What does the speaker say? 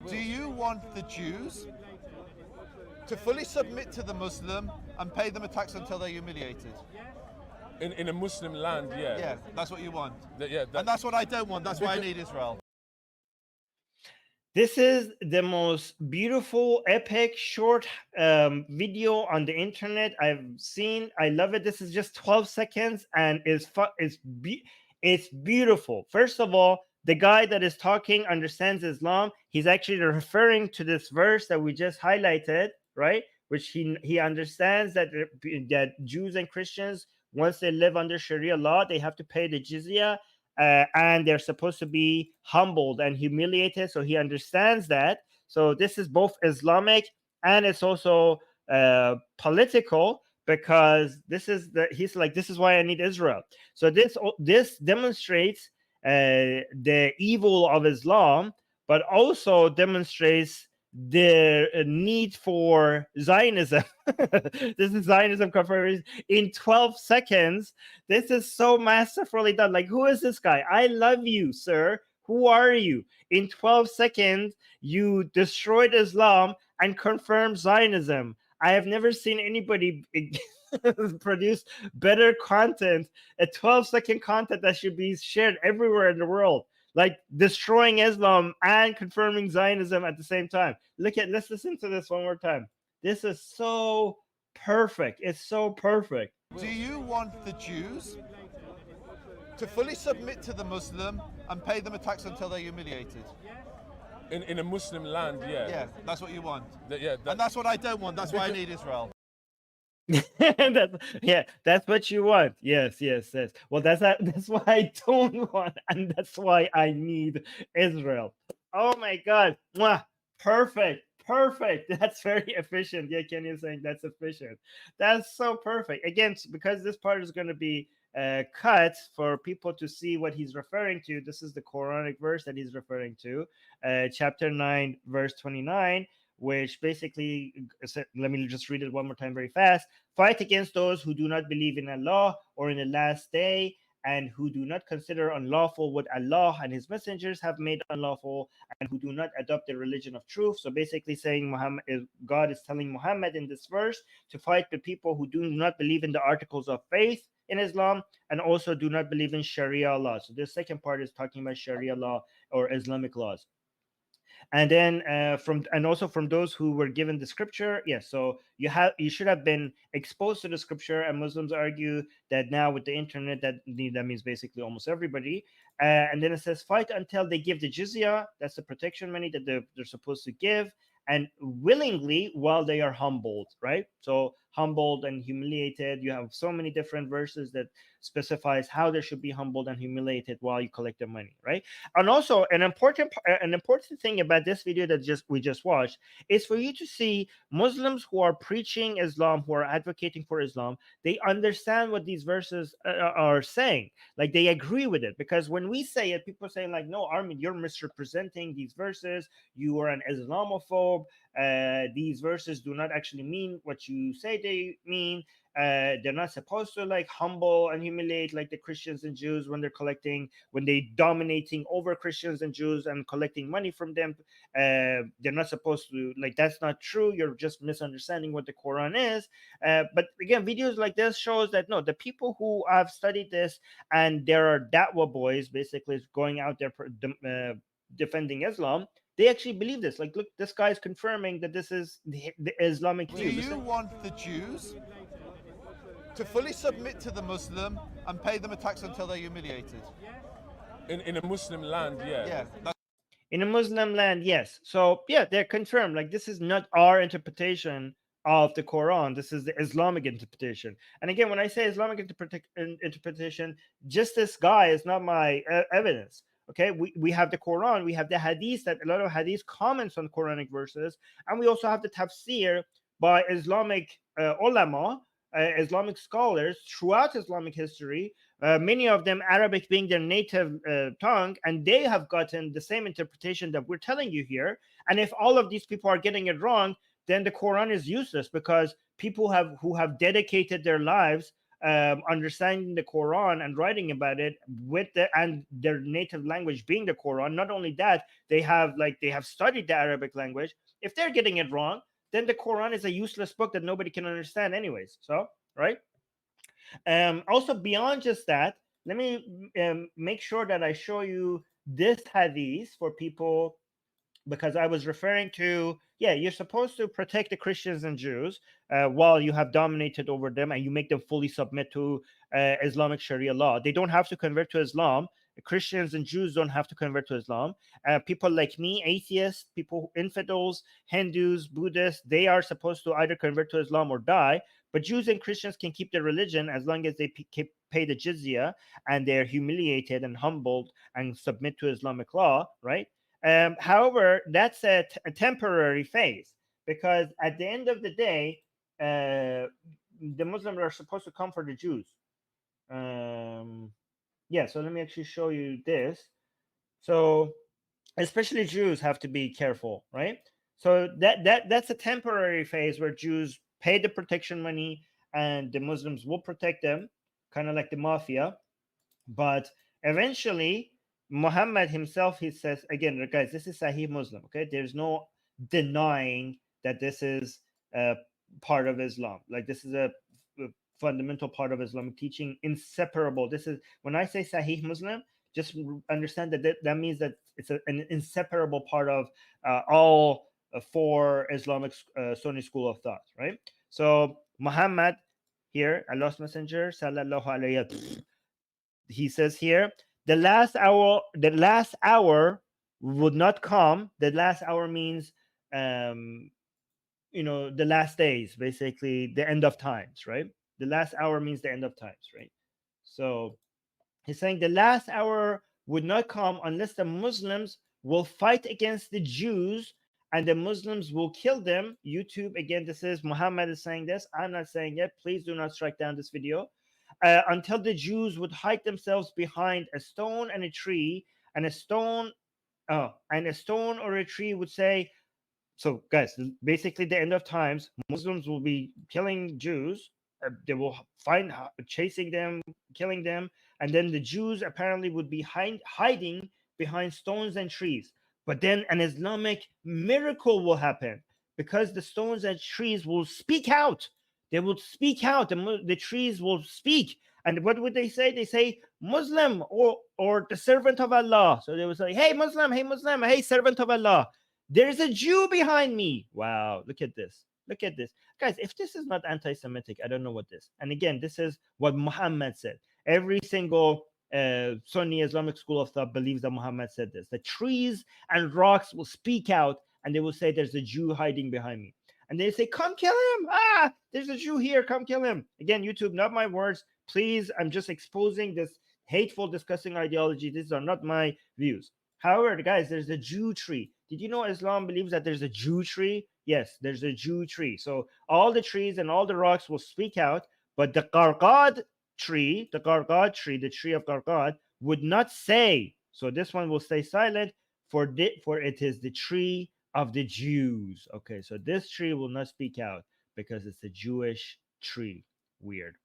Do you want the Jews to fully submit to the Muslim and pay them a tax until they're humiliated? In a Muslim land, yeah. Yeah, that's what you want. Yeah, And that's what I don't want. That's why I need Israel. This is the most beautiful, epic, short video on the internet I've seen. I love it. This is just 12 seconds and it's beautiful. First of all, the guy that is talking understands Islam. He's actually referring to this verse that we just highlighted, right? Which he understands that Jews and Christians, once they live under Sharia law, they have to pay the jizya. And they're supposed to be humbled and humiliated. So he understands that. So this is both Islamic and it's also political, because he's like, this is why I need Israel. So this demonstrates the evil of Islam, but also demonstrates the need for Zionism. This is Zionism confirmation in 12 seconds. This is so masterfully done. Like, who is this guy? I love you, sir. Who are you? In 12 seconds, you destroyed Islam and confirmed Zionism. I have never seen anybody produce better content, a 12-second content that should be shared everywhere in the world. Like destroying Islam and confirming Zionism at the same time. Let's listen to this one more time. This is so perfect. It's so perfect. Do you want the Jews to fully submit to the Muslim and pay them a tax until they're humiliated? In a Muslim land, yeah. Yeah, that's what you want. And that's what I don't want. That's why I need Israel. That's what you want. Yes. Well, that's what I don't want, and that's why I need Israel. Oh my God. Mwah. Perfect. That's very efficient. Yeah, Kenya's saying that's efficient. That's so perfect. Again, because this part is going to be cut for people to see what he's referring to. This is the Quranic verse that he's referring to, chapter 9, verse 29. Which basically, let me just read it one more time very fast. Fight against those who do not believe in Allah or in the last day, and who do not consider unlawful what Allah and his messengers have made unlawful, and who do not adopt the religion of truth. So basically saying God is telling Muhammad in this verse to fight the people who do not believe in the articles of faith in Islam, and also do not believe in Sharia law. So the second part is talking about Sharia law or Islamic laws. And then also from those who were given the scripture, yes. So you should have been exposed to the scripture, and Muslims argue that now with the internet, that means basically almost everybody. And then it says, fight until they give the jizya. That's the protection money that they're supposed to give, and willingly while they are humbled, right? So humbled and humiliated. You have so many different verses that specifies how they should be humbled and humiliated while you collect the money, right? And also an important thing about this video that we just watched is for you to see Muslims who are preaching Islam, who are advocating for Islam, they understand what these verses are saying. Like they agree with it, because when we say it, people say like, no, Armin, you're misrepresenting these verses. You are an Islamophobe. These verses do not actually mean what you say they mean. They're not supposed to like humble and humiliate like the Christians and Jews when they dominating over Christians and Jews and collecting money from them. They're not supposed to, like, that's not true. You're just misunderstanding what the Quran is. But again, videos like this shows that no, the people who have studied this, and there are Dawah boys basically going out there defending Islam, they actually believe this. Like, look, this guy is confirming that this is the Islamic view. Do you want the Jews to fully submit to the Muslim and pay them a tax until they're humiliated? In a Muslim land, yeah. Yeah. In a Muslim land, yes. So yeah, they're confirmed. Like, this is not our interpretation of the Quran. This is the Islamic interpretation. And again, when I say Islamic interpretation, just this guy is not my evidence. Okay, we have the Quran, we have the Hadith, that a lot of Hadith comments on Quranic verses, and we also have the tafsir by Islamic ulama, Islamic scholars throughout Islamic history, many of them Arabic being their native tongue, and they have gotten the same interpretation that we're telling you here. And if all of these people are getting it wrong, then the Quran is useless, because people who have dedicated their lives understanding the Quran and writing about it with and their native language being the Quran. Not only that, they have studied the Arabic language. If they're getting it wrong, then the Quran is a useless book that nobody can understand anyways. So, right? Also, beyond just that, let me make sure that I show you this hadith for people, because I was referring to, yeah, you're supposed to protect the Christians and Jews while you have dominated over them and you make them fully submit to Islamic Sharia law. They don't have to convert to Islam. Christians and Jews don't have to convert to Islam. People like me, atheists, people, infidels, Hindus, Buddhists, they are supposed to either convert to Islam or die. But Jews and Christians can keep their religion as long as they pay the jizya and they're humiliated and humbled and submit to Islamic law, right? However, that's a temporary phase, because at the end of the day, the Muslims are supposed to come for the Jews. Yeah, so let me actually show you this. So especially Jews have to be careful, right? So that's a temporary phase where Jews pay the protection money and the Muslims will protect them, kind of like the mafia. But eventually, Muhammad himself, he says, again, guys, this is Sahih Muslim, okay? There's no denying that this is part of Islam. Like, this is a fundamental part of Islamic teaching, inseparable. This is, when I say Sahih Muslim, just understand that that means that it's an inseparable part of all four Islamic Sunni school of thought, right? So Muhammad here, Allah's Messenger, sallallahu alayhi, he says here, the last hour would not come. The last hour means the last days, basically the end of times, right? The last hour means the end of times, right? So he's saying the last hour would not come unless the Muslims will fight against the Jews and the Muslims will kill them. YouTube, again, this is Muhammad is saying this. I'm not saying it. Please do not strike down this video. Until the Jews would hide themselves behind a stone and a tree, and a stone or a tree would say. So, guys, basically, the end of times, Muslims will be killing Jews. They will find chasing them, killing them, and then the Jews apparently would be hiding behind stones and trees. But then an Islamic miracle will happen, because the stones and trees will speak out. They will speak out. The trees will speak. And what would they say? They say, Muslim, or the servant of Allah. So they would say, hey, Muslim, hey, servant of Allah. There's a Jew behind me. Wow, look at this. Look at this. Guys, if this is not anti-Semitic, I don't know what this. And again, this is what Muhammad said. Every single Sunni Islamic school of thought believes that Muhammad said this. The trees and rocks will speak out and they will say, there's a Jew hiding behind me. And they say, come kill him. There's a Jew here. Come kill him. Again, YouTube, not my words. Please, I'm just exposing this hateful, disgusting ideology. These are not my views. However, guys, there's a Jew tree. Did you know Islam believes that there's a Jew tree? Yes, there's a Jew tree. So all the trees and all the rocks will speak out, but the Qarqad tree, the tree of Qarqad, would not say. So this one will stay silent, for it is the tree of the Jews. Okay, so this tree will not speak out because it's a Jewish tree. Weird.